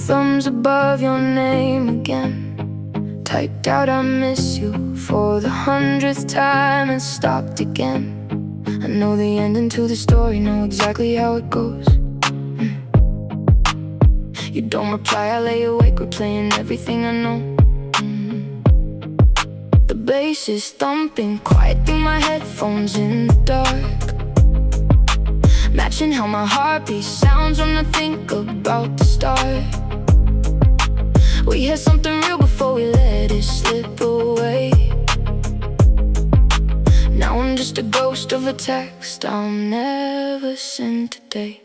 thumbs above your name again. Typed out I miss you for the 100th time and stopped again. I know the ending to the story, know exactly how it goes. You don't reply, I lay awake replaying everything I know. The bass is thumping quiet through my headphones in the dark, matching how my heartbeat sounds when I think about the start. We had something real before we let it slip away. Now I'm just a ghost of a text I'll never send today.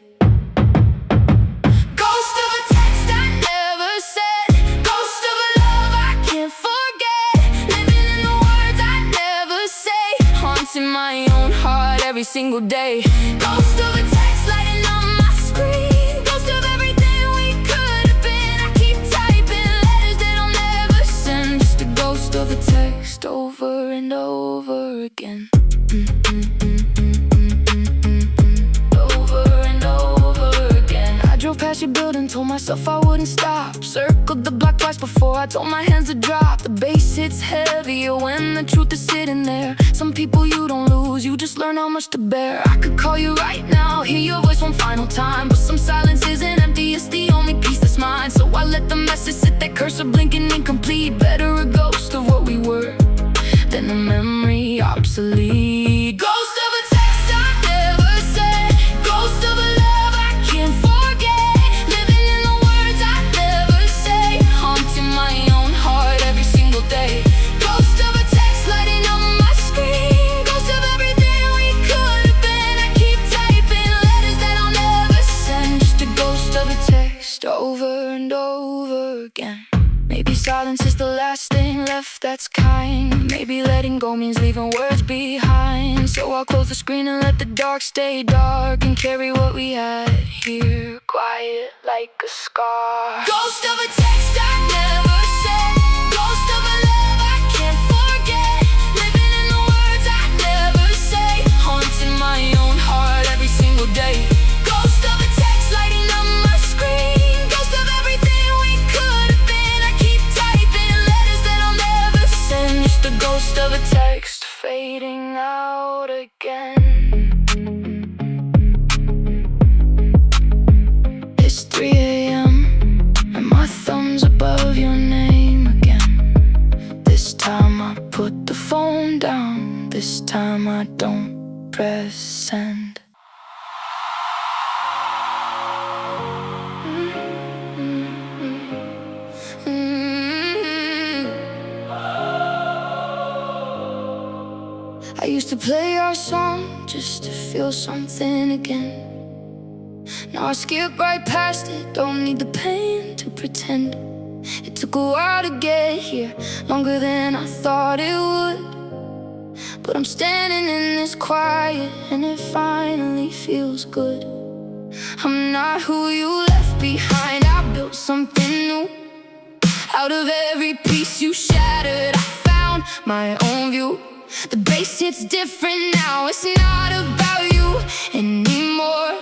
Ghost of a text I never said, ghost of a love I can't forget, living in the words I never say, haunting my own heart every single day. Ghost of a text lighting on my screen, ghost of everything we could have been. I keep typing letters that I'll never send, just a ghost of a text over and over again. Over and over again. I drove past your building, told myself I wouldn't stop. Circled the block twice before I told my hands to drop. The bass hits heavier when the truth is sitting there. Some people you don't lose, you just learn how much to bear. I could call you right now, hear your voice one final time, but some silence isn't empty, it's the only piece that's mine. So I let the message sit there, cursor blinking incomplete. Better a ghost of what we were than a memory obsolete. Ghost of a text I never said, ghost of a love I can't forget, living in the words I never say, haunting my own heart every single day. Ghost of a text lighting on my screen, ghost of everything we could have been. I keep typing letters that I'll never send, just a ghost of a text over and over again. Maybe silence is the last thing left that's kind. Maybe letting go means leaving words behind. So I'll close the screen and let the dark stay dark, and carry what we had here quiet like a scar. Ghost of a text I never said, ghost of a love I can't forget, living in the words I never say, haunting my own heart every single day. Ghost of a text lighting up my screen, ghost of everything we could have been. I keep typing letters that I'll never send, just the ghost of a text fading out again. It's 3 a.m. and my thumb's above your name again. This time I put the phone down, this time I don't press send. I used to play our song just to feel something again. Now I skip right past it, don't need the pain to pretend. It took a while to get here, longer than I thought it would. But I'm standing in this quiet and it finally feels good. I'm not who you left behind, I built something new. Out of every piece you shattered, I found my own view. The bass hits different now, it's not about you anymore.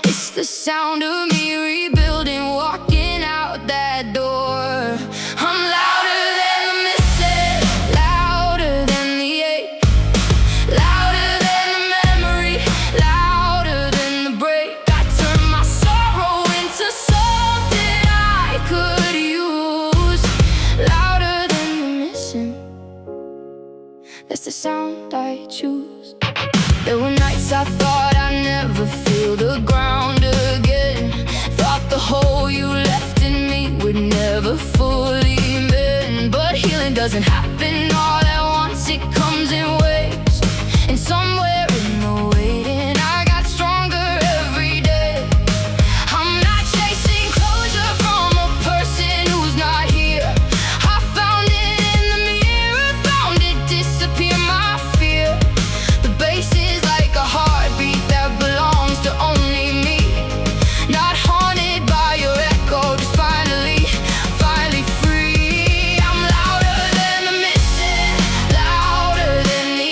It's the sound of me rebuilding, walking out that door. I'm louder than the missing, louder than the ache, louder than the memory, louder than the break. I turned my sorrow into something I could use. Louder than the missing, that's the sound I choose. There were nights I thought I'd never feel the ground again. Thought the hole you left in me would never fully mend. But healing doesn't happen all at once, it comes in waves. And somewhere in the waiting I got stronger every day. I'm not chasing closure from a person who's not here. I found it in the mirror, found it disappear my fear. The bass is like a heartbeat that belongs to only me. Not haunted by your echo, just finally free. I'm louder than the missing, louder than the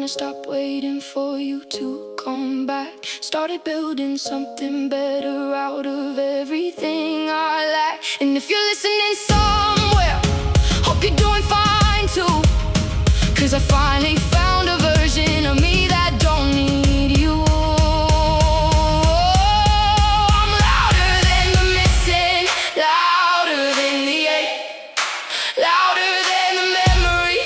I stopped waiting for you to come back. Started building something better out of everything I lack. And if you're listening somewhere, hope you're doing fine too. 'Cause I finally found a version of me that don't need you. I'm louder than the missing, louder than the ache, louder than the memory,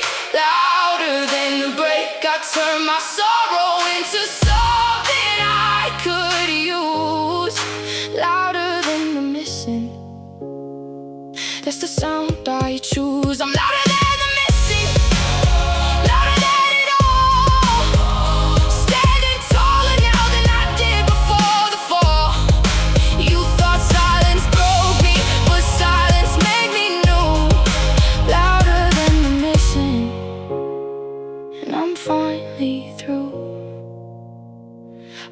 louder than the break. I turned my sorrow into something I could use. Louder than the missing, that's the sound I choose. I'm louder than the missing, louder than it all. Standing taller now than I did before the fall. You thought silence broke me, but silence made me new. Louder than the missing, and I'm finally through.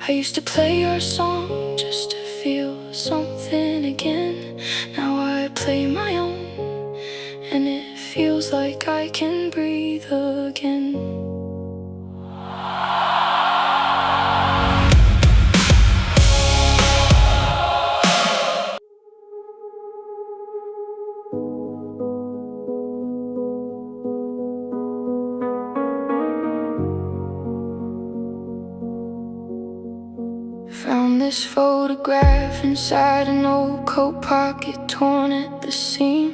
I used to play your song just to feel something again. Now I play my own, and it feels like I can breathe again. Found this photograph inside an old coat pocket, torn at the seam.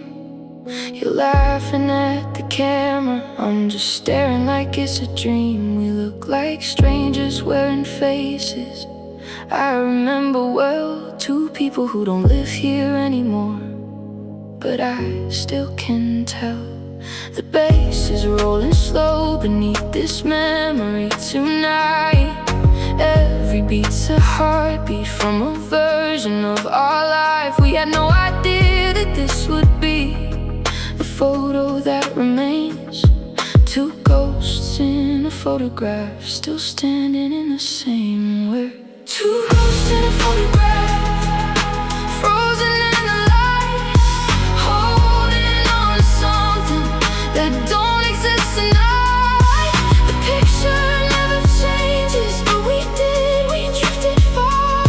You're laughing at the camera, I'm just staring like it's a dream. We look like strangers wearing faces I remember well, two people who don't live here anymore. But I still can tell the bass is rolling slow beneath this memory tonight. Every beat's a heartbeat from a version of our life. We had no idea that this would be the photo that remains. Two ghosts in a photograph, still standing in the same way. Two ghosts in a photograph, frozen in the light, holding on to something that don't exist tonight. The picture never changes, but we did, we drifted far.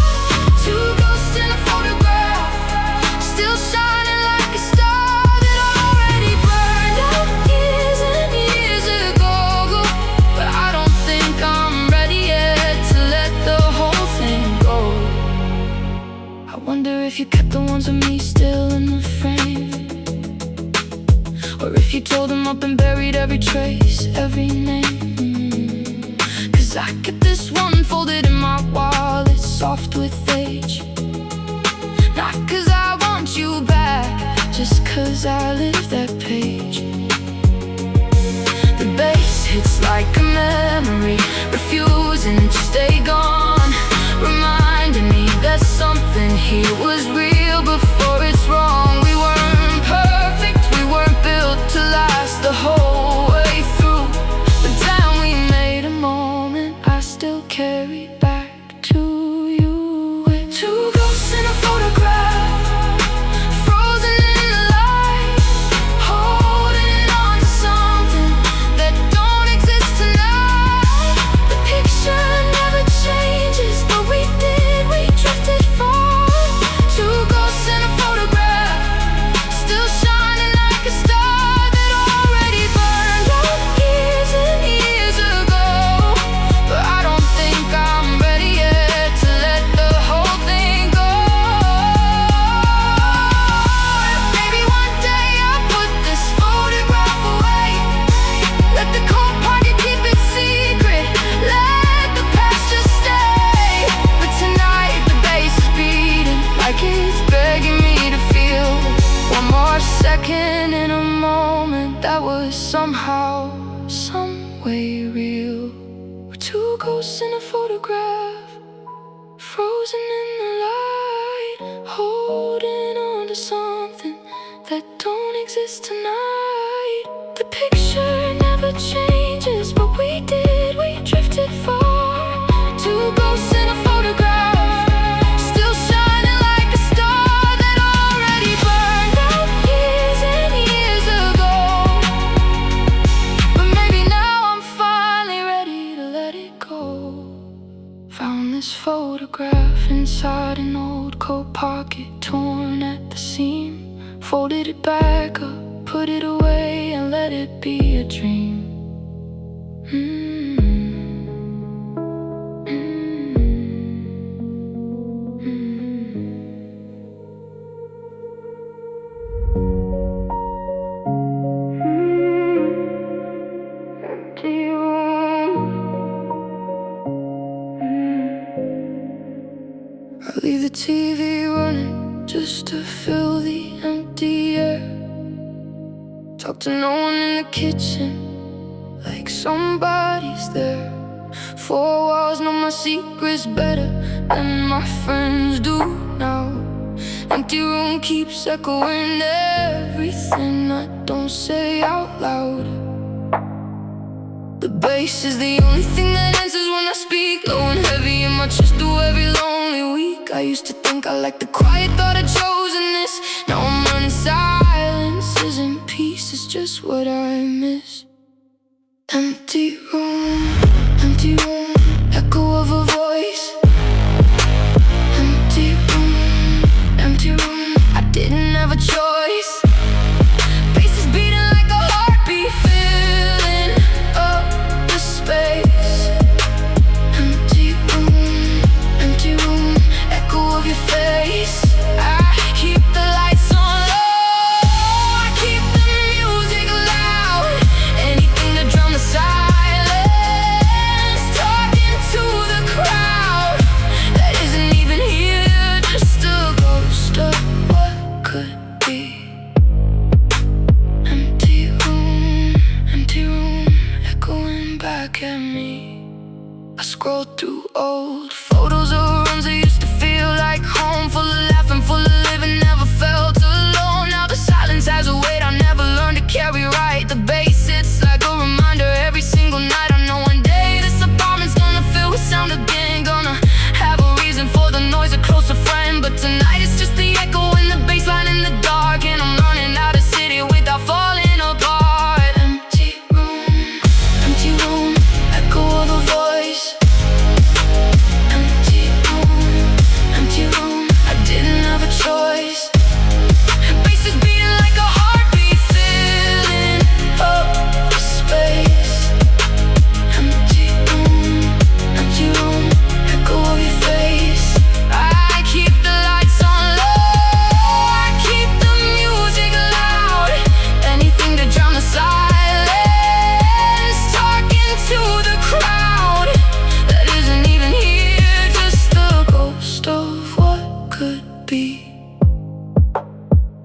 Two ghosts in a photograph, still shining like a star that already burned out years and years ago. But I don't think I'm ready yet to let the whole thing go. I wonder if you kept the ones of me still in the frame, or if you tore them up and buried every trace, every name. 'Cause I kept this one folded in my wallet, soft with age. Not 'cause I want you back, just 'cause I lived that page. The bass hits like a memory, refusing to stay gone, reminding me that something here was real before it's wrong. We weren't perfect, we weren't built to last the whole way through. But damn, we made a moment I still carry back to you. We're two ghosts in a photograph, frozen in the light, holding on to something that don't exist tonight. The picture never changes, but we did, we drifted far. Two ghosts in a photograph, still shining like a star that already burned out years and years ago. But I don't think I'm ready yet to let the whole thing go. Maybe one day I'll put this photograph away, let the cold party keep it secret, let the past just stay. But tonight the bass is beating like it's begging me to feel one more second in a moment that was somehow, some way real. We're two ghosts in a photograph, frozen in the light, holding on to something that don't exist tonight. The picture never changes, but we did, we drifted far. Two ghosts in a photograph, still shining like a star that already burned out years and years ago. But maybe now I'm finally ready to this photograph inside an old coat pocket, torn at the seam. Folded it back up, put it away, and let it be a dream. I leave the TV running just to fill the empty air. Talk to no one in the kitchen, like somebody's there. Four walls know my secrets better than my friends do now. Empty room keeps echoing everything I don't say out loud. The bass is the only thing that answers when I speak, low and heavy in my chest through every lonely week. I used to think I liked the quiet, thought I'd chosen this. Now I'm learning silence isn't peace, it's just what I miss. Empty room, echo of a voice. Empty room, I didn't have a choice. Bass is beating like a heartbeat, filling up the space. Empty room, echo of your face. I keep the lights on low, I keep the music loud. Anything to drown the silence, talking to the crowd that isn't even here, just a ghost of what could be. Empty room, echoing back at me. I scroll through old photos of rooms that used to feel like home, full of laughing, full of living, never felt alone. Now the silence has a weight I never learned to carry right. The bass sits like a reminder every single night. I know one day this apartment's gonna fill with sound again, gonna have a reason for the noise, a closer friend. But tonight it's just the echo and the bass line in the dark, and I'm learning how to sit here without falling apart. Empty room, echo of a voice. Empty room, I didn't have a choice. Bass is beating like a heartbeat, filling up the space. Empty room, echo of your face. I keep the lights on low, I keep the music loud. Anything to drown the silence, talking to the crowd that isn't even here, just the ghost of what could be.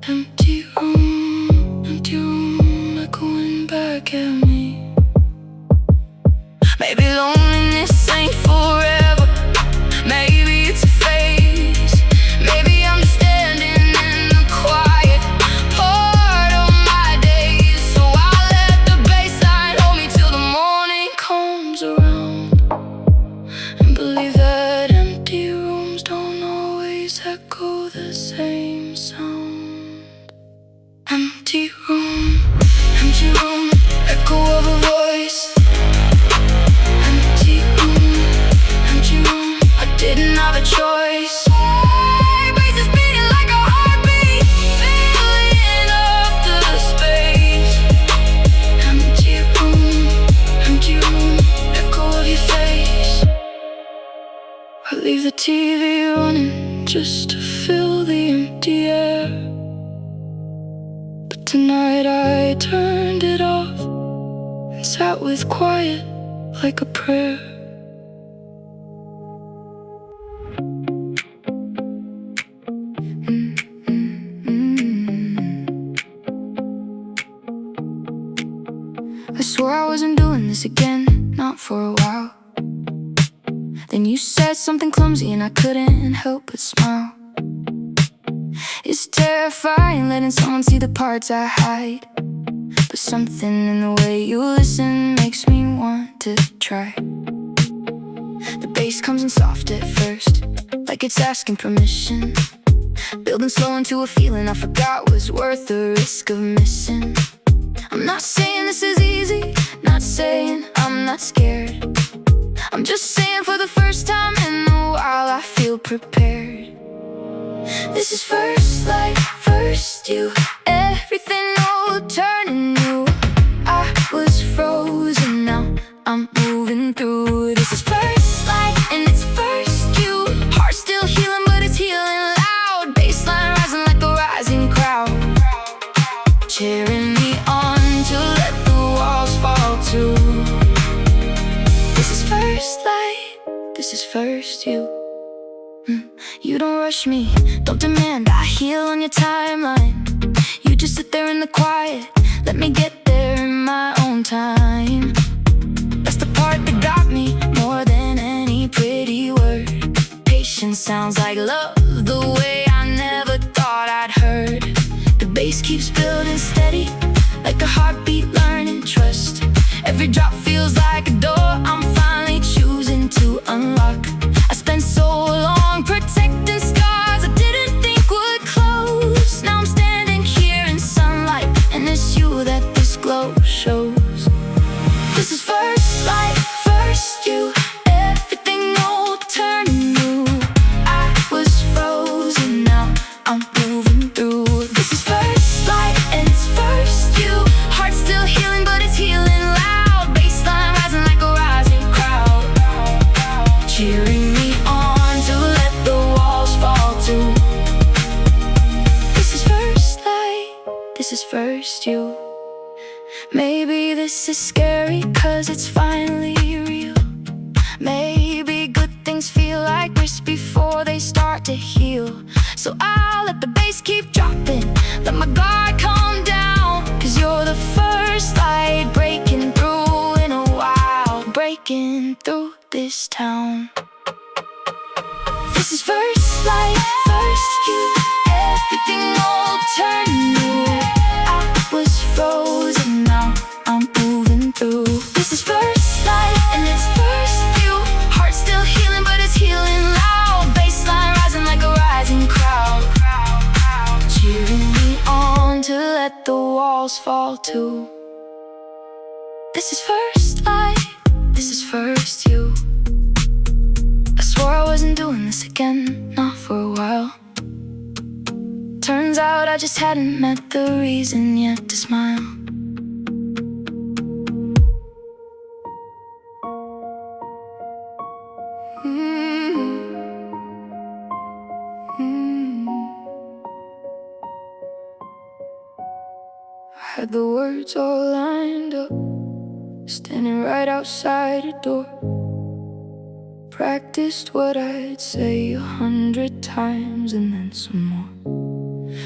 Empty room, echoing back at me. Maybe loneliness ain't forever, maybe it's a phase. Maybe I'm just standing in the quiet part of my days. So I'll let the bassline hold me till the morning comes around, and believe that empty rooms don't always echo the same sound. Empty room, echo of a voice. Empty room, I didn't have a choice. Bass is beating like a heartbeat, filling up the space. Empty room, echo of your face. I leave the TV running just to fill the empty air. But tonight I turned it off and sat with quiet like a prayer. I swore I wasn't doing this again, not for a while. Then you said something clumsy and I couldn't help but smile. It's terrifying letting someone see the parts I hide, but something in the way you listen makes me want to try. The bass comes in soft at first, like it's asking permission, building slow into a feeling I forgot was worth the risk of missing. I'm not saying this is easy, not saying I'm not scared. I'm just saying for the first time in a prepared. This is first light, first you. Everything old turning new. I was frozen, now I'm moving through. This is first light and it's first you. Heart still healing, but it's healing loud. Baseline rising like a rising crowd, cheering me on to let the walls fall too. This is first light, this is first you. You don't rush me, don't demand I heal on your timeline. You just sit there in the quiet, let me get there in my own time. That's the part that got me more than any pretty word. Patience sounds like love, the way I never thought I'd heard. The bass keeps building steady, like a heartbeat learning trust. Every drop feels like a door I'm finally choosing to unlock. I spent so long protecting scars I didn't think would close. Now I'm standing here in sunlight, and it's you that this glow shows. This is first light, first you. Everything old turning new. I was frozen, now I'm moving through. This is first light and it's first you. Heart still healing, but it's healing loud. Baseline rising like a rising crowd, cheering me on to let the walls fall too. This is first light, this is first you. Maybe this is scary cause it's finally real. Maybe good things feel like risk before they start to heal. So I'll let the bass keep dropping, let my guard calm down. Cause you're the first light breaking through in a while, breaking through this town. This is first light, first you. Everything old turned new. I was frozen, now I'm moving through. This is first light and it's first you. Heart still healing, but it's healing loud. Baseline rising like a rising crowd, cheering me on to let the walls fall too. This is first light, this is first you. I swore I wasn't doing this again, not for a while. Turns out I just hadn't met the reason yet to smile. I had the words all lined up, standing right outside a door. Practiced what I'd say 100 times and then some more.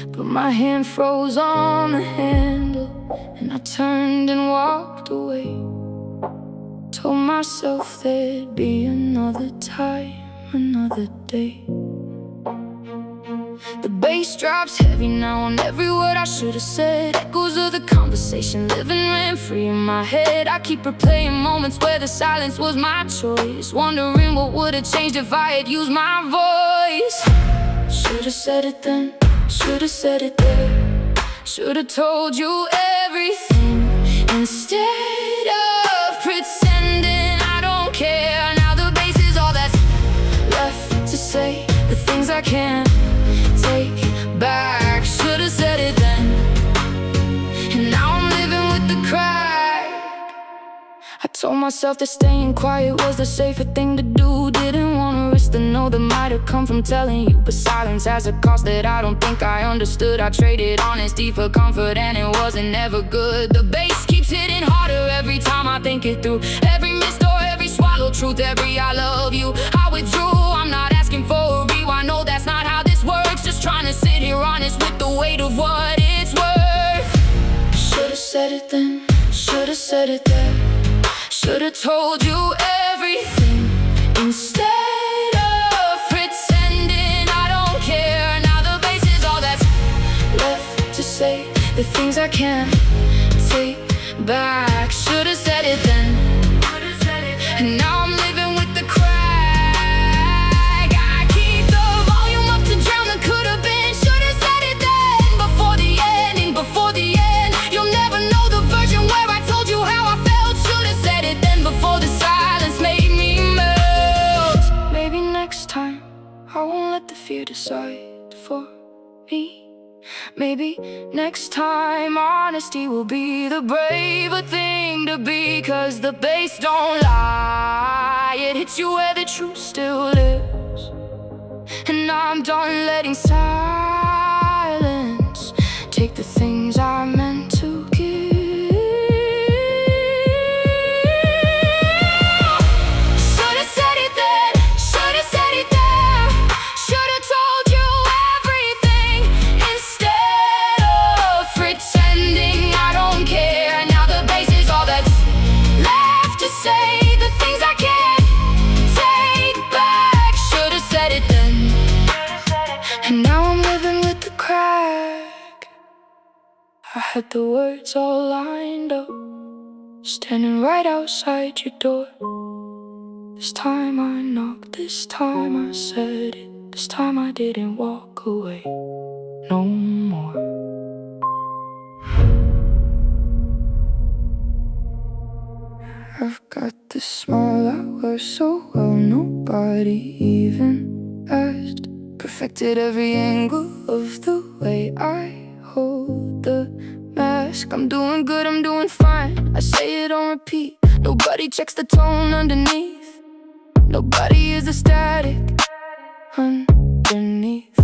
But my hand froze on the handle, and I turned and walked away. Told myself there'd be another time, another day. The bass drops heavy now on every word I should have said. Echoes of the conversation living rent-free in my head. I keep replaying moments where the silence was my choice, wondering what would have changed if I had used my voice. Should have said it then, should have said it there. Should have told you everything instead of pretending I don't care. Now the bass is all that's left to say, the things I can't take back. Should have said it then, and now I'm living with the crack. I told myself that staying quiet was the safer thing to do. Didn't want to risk the no that might have come from telling you, but silence has a cost that I don't think I understood. I traded honesty for comfort and it wasn't ever good. The bass keeps hitting harder every time I think it through. Every missed or every swallowed truth, every I love you. I withdrew, I'm not asking for a rewind. No, that's not how this works. Just trying to sit here honest with the weight of what it's worth. Should've said it then, should've said it there. Should've told you everything instead of pretending I don't care. Now the bass is all that's left to say, the things I can't take back. Should've said it then, and now I'm living with the crack. I keep the volume up to drown the could've been. Should've said it then, before the ending, before the end. You'll never know the version where I told you how I felt. Should've said it then, before the silence made me melt. Maybe next time I won't decide for me. Maybe next time honesty will be the braver thing to be, 'cause the bass don't lie, it hits you where the truth still lives. And I'm done letting silence take the things I meant to give. Should've said it then, should've said it there. Should've told you everything instead of pretending I don't care. Now the bass is all that's left to say, the things I can't take back. Should've said it then, and now I'm living with the crack. I had the words all lined up, standing right outside your door. This time I knocked, this time I said it, this time I didn't walk away no more. I've got this smile I wear so well, nobody even asked. Perfected every angle of the way I hold the mask. I'm doing good, I'm doing fine, I say it on repeat. Nobody checks the tone underneath. Nobody is the static underneath.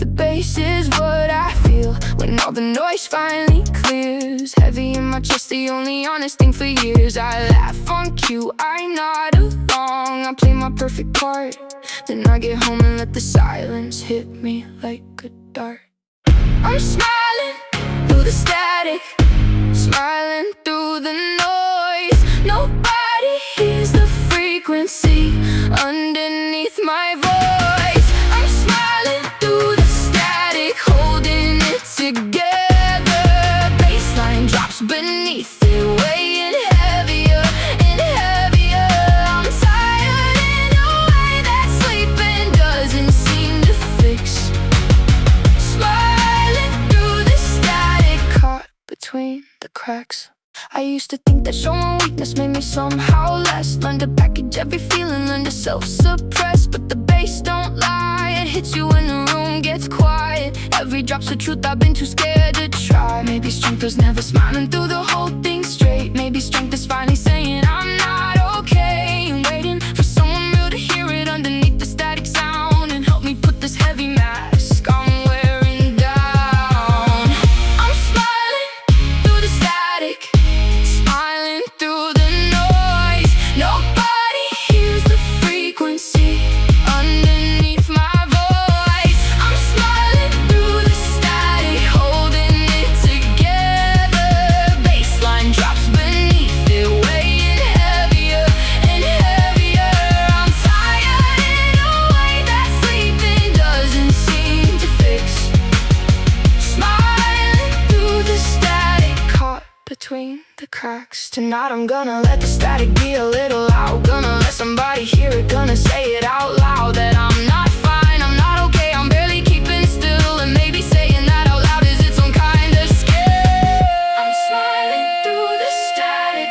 The bass is what I feel when all the noise finally clears. Heavy in my chest, the only honest thing for years. I laugh on cue, I nod along, I play my perfect part. Then I get home and let the silence hit me like a dart. I'm smiling through the static, smiling through the noise. Nobody hears the frequency underneath my voice. I'm smiling through the static, holding it together. Bassline drops beneath it, weighing heavier and heavier. I'm tired in a way that sleeping doesn't seem to fix. Smiling through the static, caught between the cracks. I used to think that showing weakness made me somehow less. Learn to package every feeling, learn to self-suppress. But the bass don't lie, it hits you when the room gets quiet. Every drop's the truth, I've been too scared to try. Maybe strength was never smiling through the whole thing straight. Maybe strength is finally saying I'm not okay, and waiting for someone real to hear it underneath the static sound and help me put this heavy mask I'm wearing down. I'm smiling through the static, smiling through the noise. Nobody hears the frequency underneath my voice. I'm smiling through the static, holding it together. Bassline drops beneath it, weighing heavier and heavier. I'm tired in a way that sleeping doesn't seem to fix. Smiling through the static, caught between the cracks. Tonight I'm gonna let the static be a little loud. Gonna let somebody hear it, gonna say it out loud. That I'm not fine, I'm not okay, I'm barely keeping still. And maybe saying that out loud is its own kind of skill. I'm smiling through the static,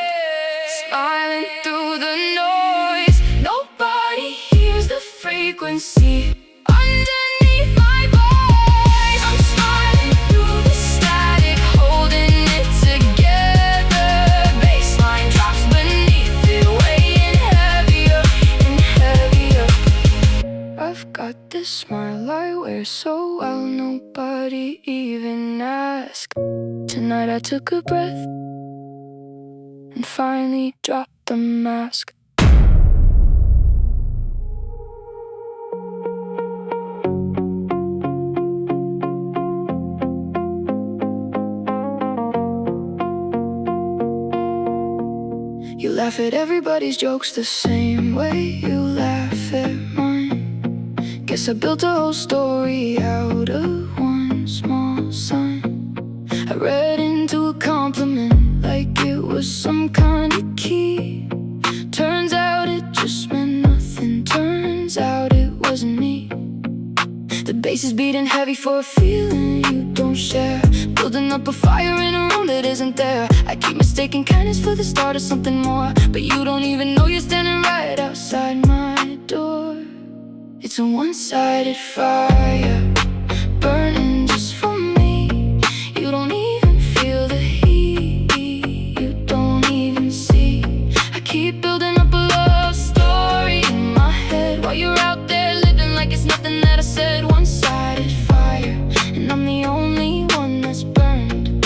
smiling through the noise. Nobody hears the frequency underneath my voice. I'm smiling through the static, holding it together. Bassline drops beneath it, weighing heavier and heavier. I've got this smile I wear so well, nobody even asked. Tonight I took a breath and finally dropped the mask. You laugh at everybody's jokes the same way you laugh at mine. Guess I built a whole story out of one small sign. I read into a compliment like it was some kind of key. Turns out it just meant nothing. Turns out it wasn't me. The bass is beating heavy for a feeling you don't share, building up a fire in a room that isn't there. I keep mistaking kindness for the start of something more, but you don't even know you're standing right outside my door. It's a one-sided fire, burning just for me. You don't even feel the heat, you don't even see. I keep building up a love story in my head while you're out there living like it's nothing that I said. One-sided fire, and I'm the only one that's burned.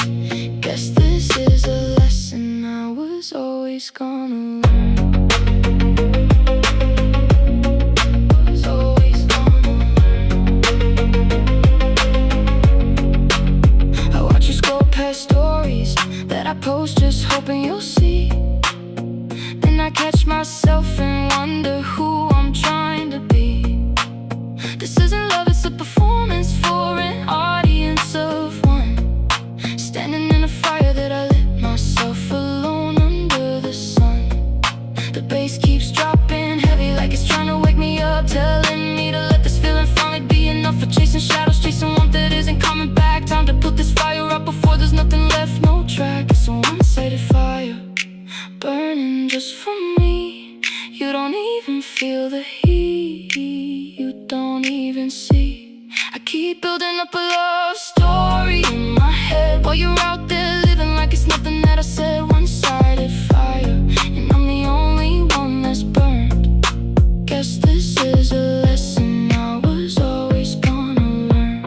Guess this is a lesson I was always gonna learn. Stories that I post just hoping you'll see. Then I catch myself and wonder who I'm trying to be. This isn't love, it's a performance for an audience of one. Standing in a fire that I lit myself alone under the sun. The bass keeps dropping heavy like it's trying to wake me up, telling me to let this feeling finally be enough. For chasing shadows, chasing warmth that isn't coming back. Time to put this fire up before there's nothing left, no track. It's a one-sided fire, burning just for me. You don't even feel the heat, you don't even see. I keep building up a love story in my head while you're out there living like it's nothing that I said. One-sided fire, and I'm the only one that's burned. Guess this is a lesson I was always gonna learn.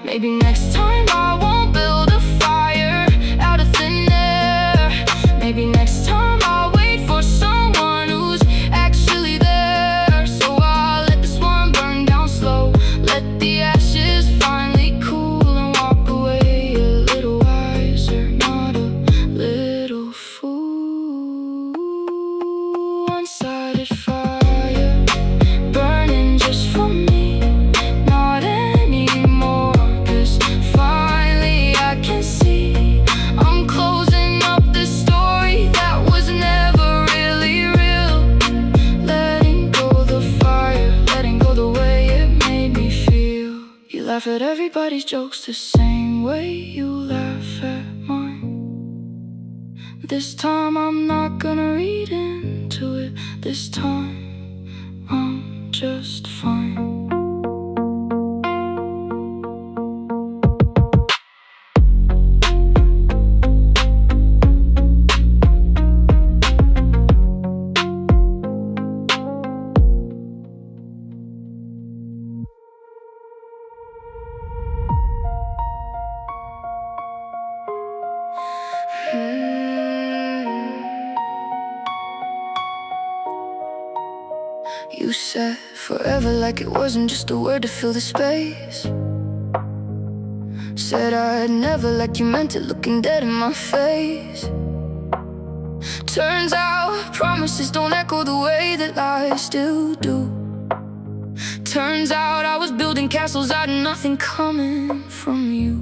Maybe next time I won't build a fire out of thin air. Maybe next time I'll wait for someone who's actually there. So I'll let this one burn down slow, let the ashes finally cool, and walk away a little wiser, not a little fool. One-sided fire, burning just for me, not anymore. 'Cause finally I can see I'm closing up this story that was never really real. Letting go the fire, letting go the way it made me feel. You laugh at everybody's jokes the same way you laugh at mine. This time I'm not gonna read into it. This time I'm just fine. You said forever like it wasn't just a word to fill the space. Said I'd never like you meant it, looking dead in my face. Turns out promises don't echo the way that lies still do. Turns out I was building castles out of nothing coming from you.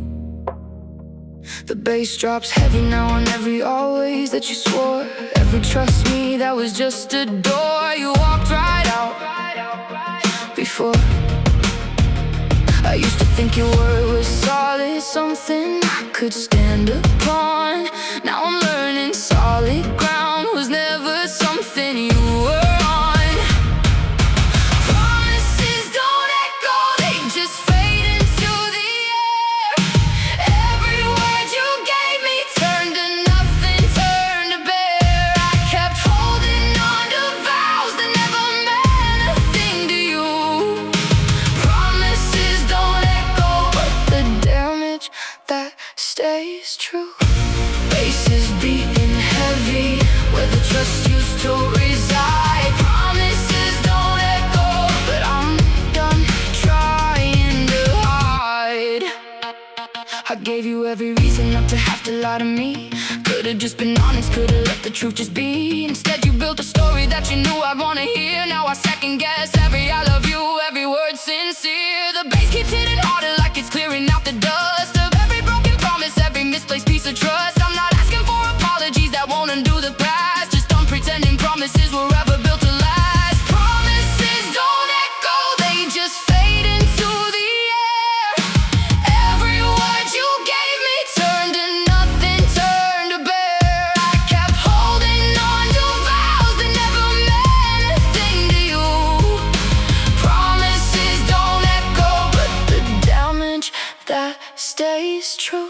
The bass drops heavy now on every always that you swore. Every trust me, that was just a door you walked right out before. I used to think your word was solid, something I could stand upon. Now I'm learning solid ground was never something you were on. Promises don't echo, they just fade into the air. Every word you gave me turned to nothing, turned to bare. I kept holding on to vows that never meant a thing to you. Promises don't echo, but the damage that stays true. Bases beating heavy where the trust used to reside. Promises don't echo, but I'm done trying to hide. I gave you every reason not to have to lie to me. Could've just been honest, could've let the truth just be. Instead you built a story that you knew I'd wanna hear. Now I second guess every I love you, every word sincere. The bass keeps hitting harder like it's clearing out the dust of every broken promise, every misplaced piece of trust. I'm not asking for apologies that won't undo the past, just done pretending promises were ever built to last. Promises don't echo, they just fade into the air. Every word you gave me turned to nothing, turned to bare. I kept holding on to vows that never meant a thing to you. it's true.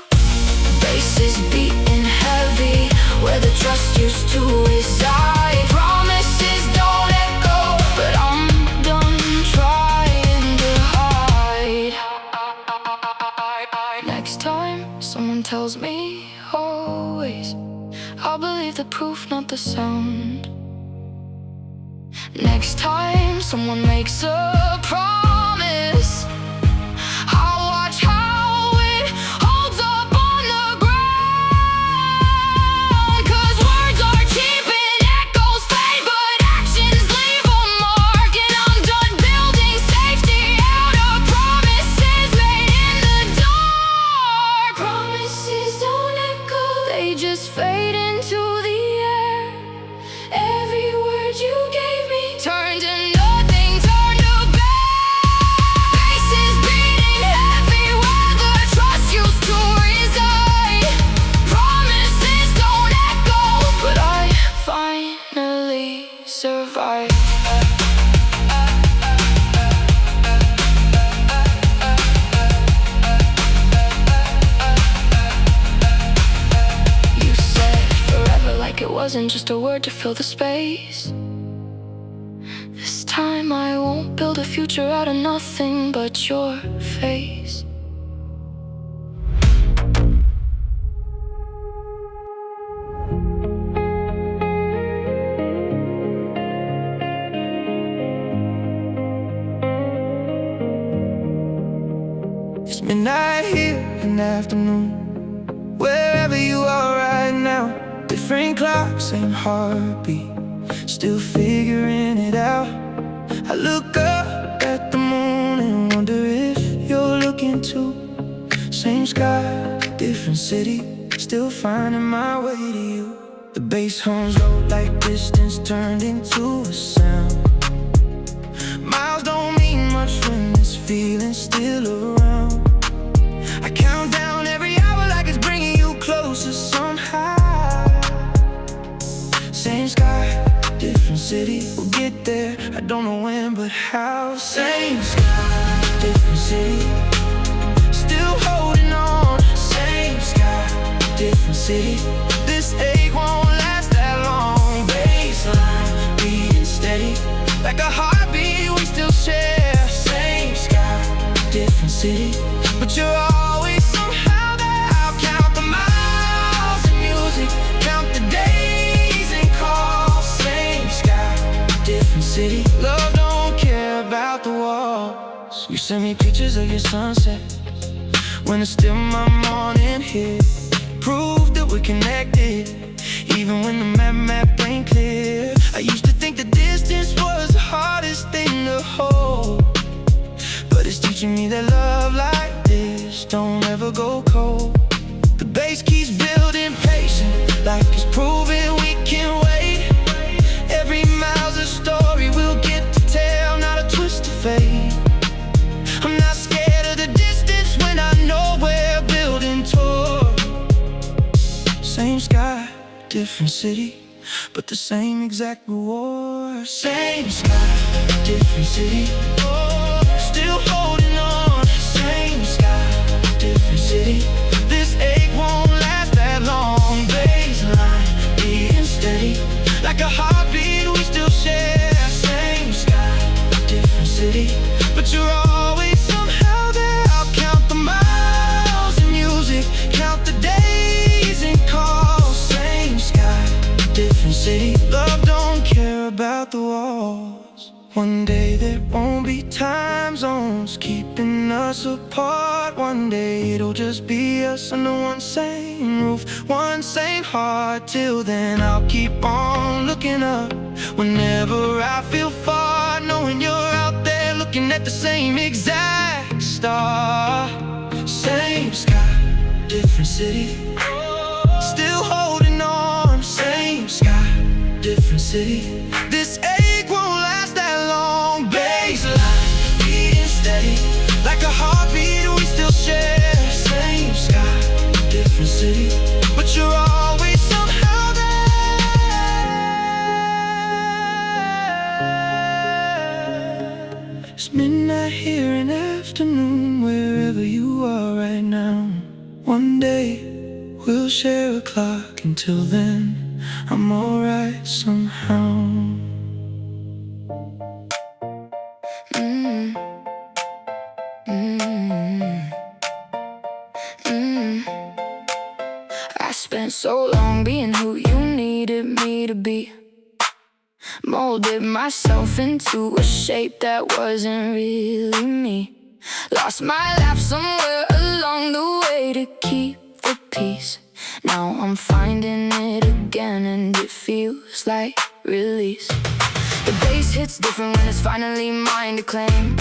Bass is beating heavy where the trust used to reside. Promises don't echo, but I'm done trying to hide. Next time someone tells me always, I'll believe the proof, not the sound. Next time someone makes a promise, I'll watch how it holds up on the ground. 'Cause words are cheap and echoes fade, but actions leave a mark. And I'm done building safety out of promises made in the dark. Promises don't echo, they just fade into the air. Every word you gave me turned to nothing, turned to bad. Bass is beating heavy where the trust used to reside. Promises don't echo, but I finally survived. You said forever like it wasn't just a word to fill the space. This time I won't build a future out of nothing but your face. It's midnight here in the afternoon, wherever you are right now. Different clocks, same heartbeat, still figuring it out. I look up at the moon and wonder if you're looking too. Same sky, different city, still finding my way to you. The bass hums low like distance turned into a sound. Miles don't mean much when this feeling's still around. I count down every hour like it's bringing you closer somehow. Same sky, different city, we'll get there. I don't know when, but how. Same sky, different city, still holding on. Same sky, different city, this ache won't last that long. Baseline, beating steady, like a heartbeat we still share. Same sky, different city, but you're always somehow there. I'll count the miles in music, count the days and calls. Same sky, different city, love don't care about the walls. You send me pictures of your sunset when it's still my morning here. Proof that we're connected, even when the map ain't clear. I used to think the distance was the hardest thing to hold, but it's teaching me that love like this don't ever go cold. The bass keeps building patient, like it's proving we can wait. Every mile's a story we'll get to tell, not a twist of fate. I'm not scared of the distance when I know we're building toward. Same sky, different city, but the same exact reward. Same sky, different city, still holding on. Same sky, different city, this ache won't last that long. Baseline, beating steady, like a heartbeat we still share. Same sky, different city, but you're always somehow there. I'll count the miles in music, count the days and calls. Same sky, different city, love don't care about the walls. One day there won't be time zones keeping us apart. One day it'll just be us under one same roof, one same heart. Till then I'll keep on looking up whenever I feel far, knowing you're out there looking at the same exact star. Same sky, different city, still holding on. Same sky, different city, this ache won't last that long. Baseline, beating steady, like a heartbeat we still share. Same sky, different city, but you're always somehow there. It's midnight here in the afternoon, wherever you are right now. One day we'll share a clock. Until then, I'm alright somehow. Mm. Mm. Mm. I spent so long being who you needed me to be. Molded myself into a shape that wasn't really me. Lost my life somewhere along the way to keep the peace. Now I'm finding it again and it feels like release. The bass hits different when it's finally mine to claim.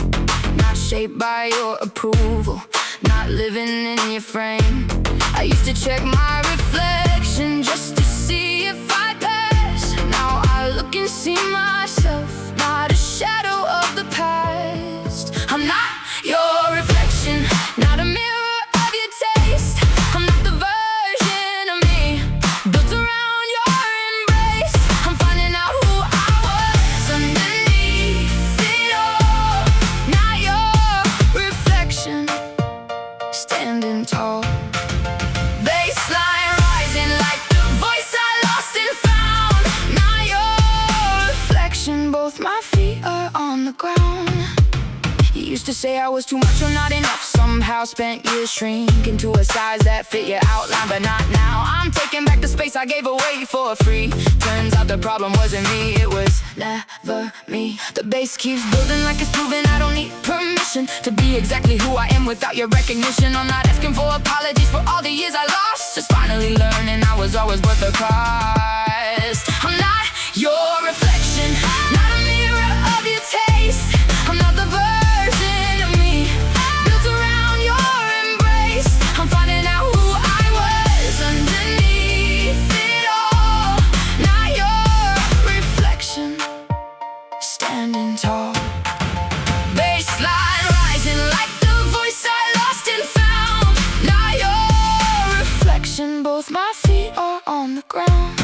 Not shaped by your approval, not living in your frame. I used to check my reflection just to see if I'd pass. Now I look and see myself, not a shadow of the past. I'm not your reflection, not a mirror of your taste. I'm not the version of me built around your embrace. I'm finding out who I was underneath it all. Not your reflection, standing tall. Baseline rising like the voice I lost and found. Not your reflection, both my feet are on the ground. You used to say I was too much or not enough. Somehow spent years shrinking to a size that fit your outline, but not now. I'm taking back the space I gave away for free. Turns out the problem wasn't me, it was never me. The bass keeps building like it's proven I don't need permission to be exactly who I am without your recognition. I'm not asking for apologies for all the years I lost, just finally learning I was always worth the cost. I'm not your reflection, not a mirror of your taste. I'm not the version of me built around your embrace. I'm finding out who I was underneath it all. Not your reflection, standing tall. Baseline rising like the voice I lost and found. Not your reflection, both my feet are on the ground.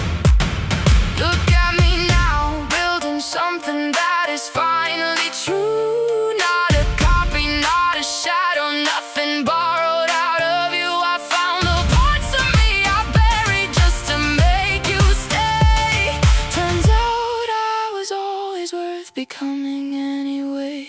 Look at me now, building something that is finally true. Not a copy, not a shadow, nothing borrowed out of you. I found the parts of me I buried just to make you stay. Turns out I was always worth becoming anyway.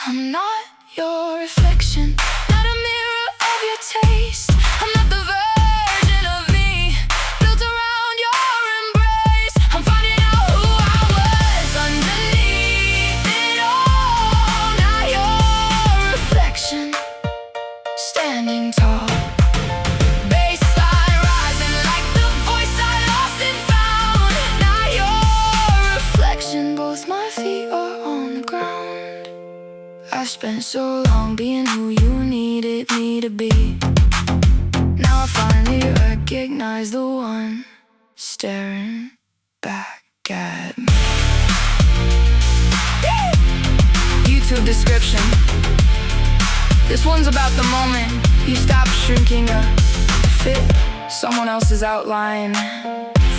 I'm not your reflection, not a mirror of your taste. I'm not the version of me built around your embrace. I'm finding out who I was underneath it all. Not your reflection, standing tall. Baseline rising like the voice I lost and found. Not your reflection, both my feet are on the ground. I spent so long being who you needed me to be. Now I finally recognize the one staring back at me. YouTube description. This one's about the moment you stop shrinking to fit someone else's outline.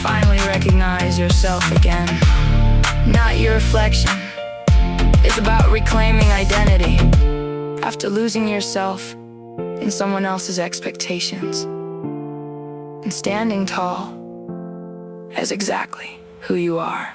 Finally recognize yourself again. Not your reflection. It's about reclaiming identity after losing yourself in someone else's expectations and standing tall as exactly who you are.